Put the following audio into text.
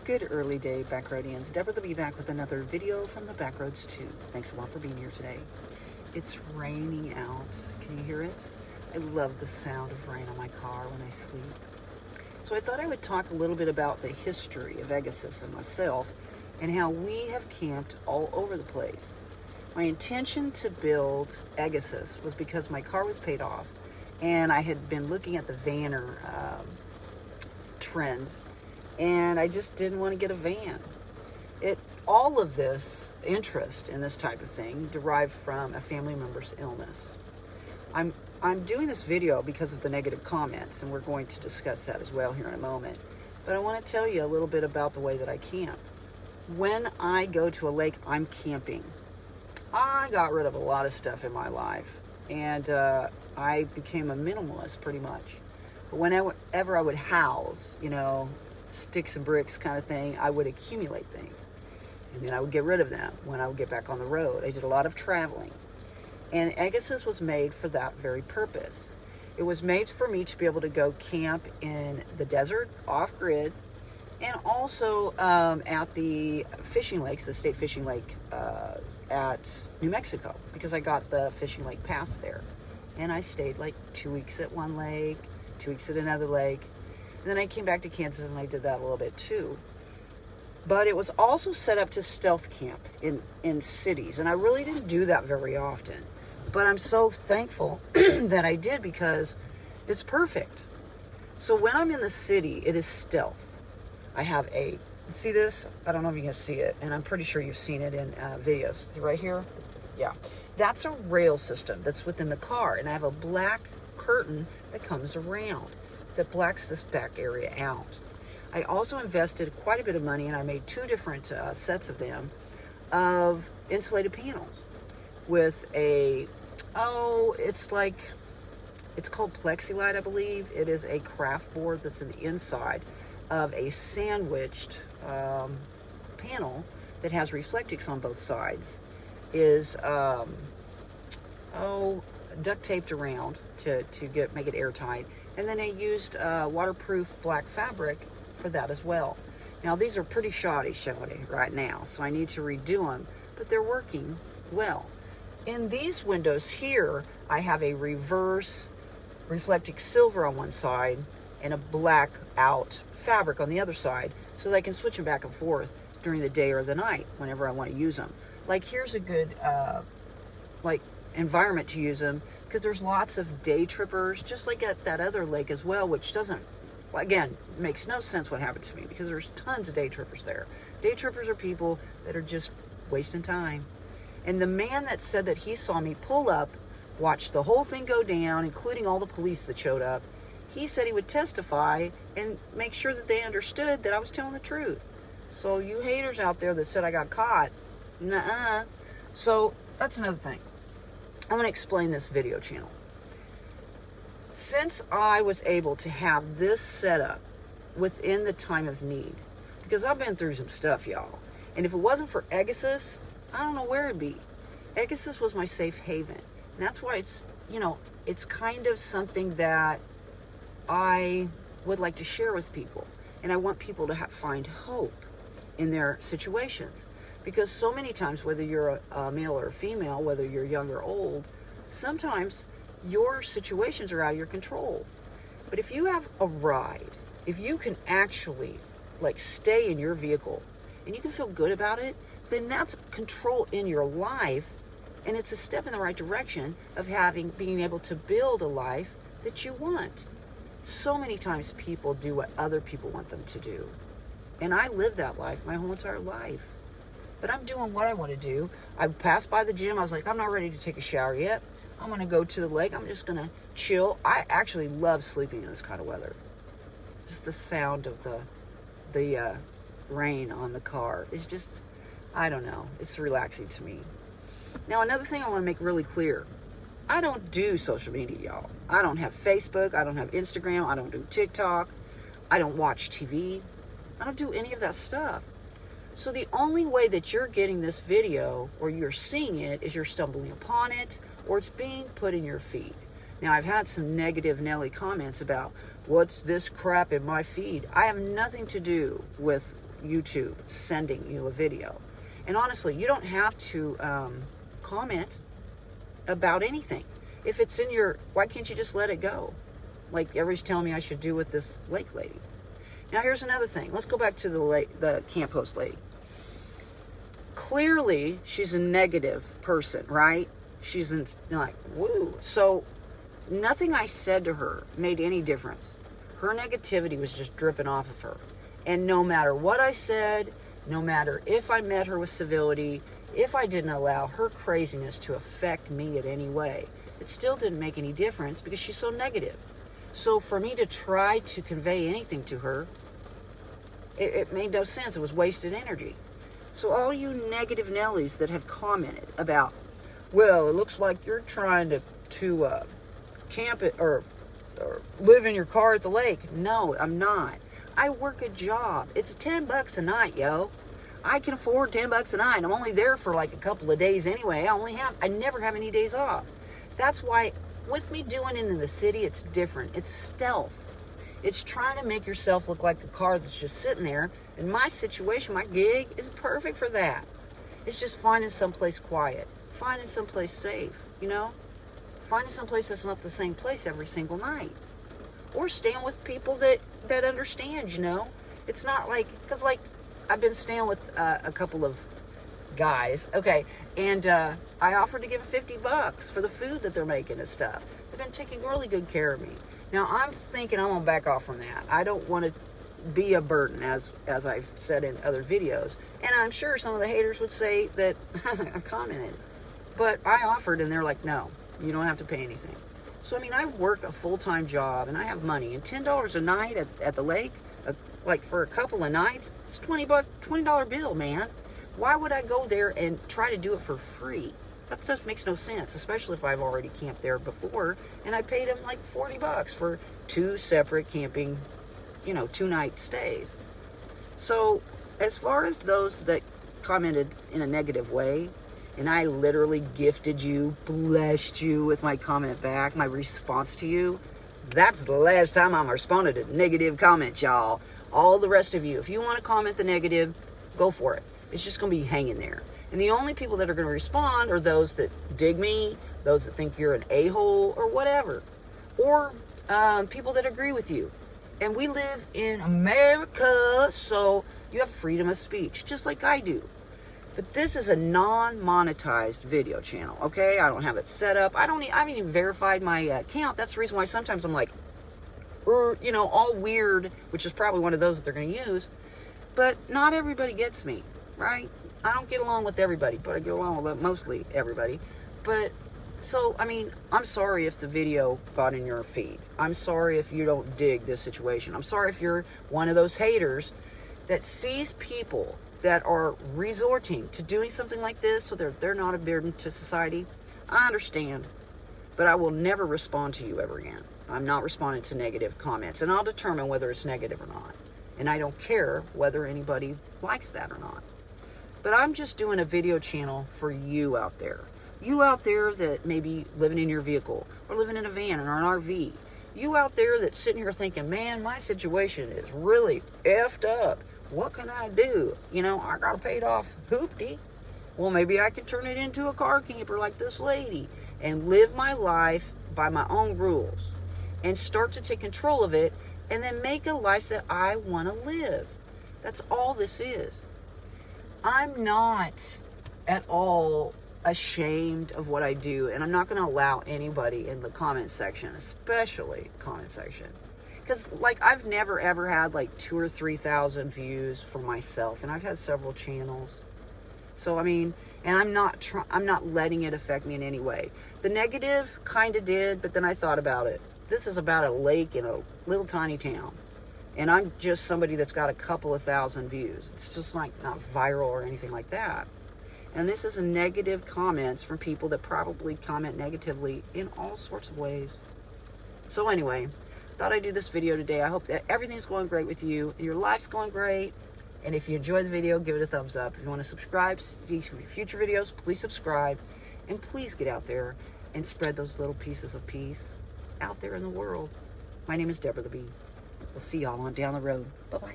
Good early day, Backroadians. Deborah will be back with another video from the Backroads 2. Thanks a lot for being here today. It's raining out. Can you hear it? I love the sound of rain on my car when I sleep. So I thought I would talk a little bit about the history of Agassiz and myself and how we have camped all over the place. My intention to build Agassiz was because my car was paid off and I had been looking at the vanner trend, and I just didn't want to get a van. All of this interest in this type of thing derived from a family member's illness. I'm doing this video because of the negative comments, and we're going to discuss that as well here in a moment. But I want to tell you a little bit about the way that I camp. When I go to a lake, I'm camping. I got rid of a lot of stuff in my life, and I became a minimalist pretty much. But whenever I would house, sticks and bricks kind of thing, I would accumulate things. And then I would get rid of them when I would get back on the road. I did a lot of traveling. And Agassiz was made for that very purpose. It was made for me to be able to go camp in the desert, off-grid, and also at the fishing lakes, the state fishing lake at New Mexico, because I got the fishing lake pass there. And I stayed like 2 weeks at one lake, 2 weeks at another lake. And then I came back to Kansas and I did that a little bit too. But it was also set up to stealth camp in cities. And I really didn't do that very often. But I'm so thankful that I did, because it's perfect. So when I'm in the city, it is stealth. I have see this? I don't know if you can see it. And I'm pretty sure you've seen it in videos. Right here? Yeah. That's a rail system that's within the car. And I have a black curtain that comes around that blacks this back area out. I also invested quite a bit of money, and I made 2 different sets of them, of insulated panels with it's called Plexilite, I believe. It is a craft board that's in the inside of a sandwiched panel that has reflectix on both sides, is duct taped around to make it airtight. And then I used waterproof black fabric for that as well. Now these are pretty shoddy right now, so I need to redo them, but they're working well. In these windows here, I have a reverse reflectix silver on one side and a black out fabric on the other side, so that I can switch them back and forth during the day or the night whenever I want to use them. Like, here's a good environment to use them, because there's lots of day trippers, just like at that other lake as well, which makes no sense what happened to me, because there's tons of day trippers there. Day trippers are people that are just wasting time. And the man that said that he saw me pull up, watch the whole thing go down, including all the police that showed up, he said he would testify and make sure that they understood that I was telling the truth. So you haters out there that said I got caught, nuh-uh. So that's another thing. I'm going to explain this video channel. Since I was able to have this set up within the time of need, because I've been through some stuff, y'all, and if it wasn't for Agassiz, I don't know where it'd be. Agassiz was my safe haven. And that's why it's kind of something that I would like to share with people. And I want people to find hope in their situations. Because so many times, whether you're a male or a female, whether you're young or old, sometimes your situations are out of your control. But if you have a ride, if you can actually stay in your vehicle and you can feel good about it, then that's control in your life, and it's a step in the right direction of being able to build a life that you want. So many times people do what other people want them to do, and I lived that life my whole entire life. But I'm doing what I want to do. I passed by the gym. I was like, I'm not ready to take a shower yet. I'm going to go to the lake. I'm just going to chill. I actually love sleeping in this kind of weather. Just the sound of the rain on the car is just, I don't know, it's relaxing to me. Now, another thing I want to make really clear, I don't do social media, y'all. I don't have Facebook, I don't have Instagram, I don't do TikTok, I don't watch TV, I don't do any of that stuff. So the only way that you're getting this video or you're seeing it is you're stumbling upon it, or it's being put in your feed. Now, I've had some negative Nelly comments about, what's this crap in my feed? I have nothing to do with YouTube sending you a video. And honestly, you don't have to comment about anything. If it's in your, why can't you just let it go? Like everybody's telling me I should do with this lake lady. Now here's another thing. Let's go back to the camp host lady. Clearly, she's a negative person, right? She's like, woo. So nothing I said to her made any difference. Her negativity was just dripping off of her. And no matter what I said, no matter if I met her with civility, if I didn't allow her craziness to affect me in any way, it still didn't make any difference because she's so negative. So for me to try to convey anything to her, it made no sense. It was wasted energy. So all you negative Nellies that have commented about, well, it looks like you're trying to camp it or live in your car at the lake. No, I'm not. I work a job. It's $10 a night, yo. I can afford $10 a night. I'm only there for like a couple of days anyway. I never have any days off. That's why with me doing it in the city, it's different. It's stealth. It's trying to make yourself look like a car that's just sitting there. In my situation, my gig is perfect for that. It's just finding someplace quiet, finding someplace safe, you know? Finding someplace that's not the same place every single night. Or staying with people that understand, you know? It's not like, because like, I've been staying with a couple of guys, okay, and I offered to give them $50 for the food that they're making and stuff. They've been taking really good care of me. Now, I'm thinking I'm going to back off from that. I don't want to be a burden, as I've said in other videos. And I'm sure some of the haters would say that I've commented. But I offered, and they're like, no, you don't have to pay anything. So, I mean, I work a full-time job, and I have money. And $10 a night at the lake, like for a couple of nights, it's $20 bill, man. Why would I go there and try to do it for free? That just makes no sense, especially if I've already camped there before, and I paid them like $40 for 2 separate camping, 2-night stays. So as far as those that commented in a negative way, and I literally gifted you, blessed you with my comment back, my response to you, that's the last time I'm responded to negative comments, y'all. All the rest of you, if you want to comment the negative, go for it. It's just going to be hanging there. And the only people that are going to respond are those that dig me, those that think you're an a-hole or whatever, or people that agree with you. And we live in America, so you have freedom of speech, just like I do. But this is a non-monetized video channel, okay? I don't have it set up. I haven't even verified my account. That's the reason why sometimes I'm like, all weird, which is probably one of those that they're going to use. But not everybody gets me, right? I don't get along with everybody, but I get along with mostly everybody. But, so, I mean, I'm sorry if the video got in your feed. I'm sorry if you don't dig this situation. I'm sorry if you're one of those haters that sees people that are resorting to doing something like this so they're not a burden to society. I understand, but I will never respond to you ever again. I'm not responding to negative comments, and I'll determine whether it's negative or not. And I don't care whether anybody likes that or not. But I'm just doing a video channel for you out there. You out there that may be living in your vehicle or living in a van or an RV. You out there that's sitting here thinking, man, my situation is really effed up. What can I do? I got a paid off hoopty. Well, maybe I can turn it into a car camper like this lady and live my life by my own rules and start to take control of it and then make a life that I want to live. That's all this is. I'm not at all ashamed of what I do, and I'm not going to allow anybody in the comment section, especially comment section, because like I've never ever had like 2,000 or 3,000 views for myself, and I've had several channels. So I mean, and I'm not letting it affect me in any way. The negative kind of did, but then I thought about it. This is about a lake in a little tiny town. And I'm just somebody that's got a couple of thousand views. It's just like not viral or anything like that. And this is a negative comments from people that probably comment negatively in all sorts of ways. So anyway, thought I'd do this video today. I hope that everything's going great with you and your life's going great. And if you enjoyed the video, give it a thumbs up. If you want to subscribe to see future videos, please subscribe. And please get out there and spread those little pieces of peace out there in the world. My name is Deborah the Bee. We'll see y'all on down the road. Bye-bye.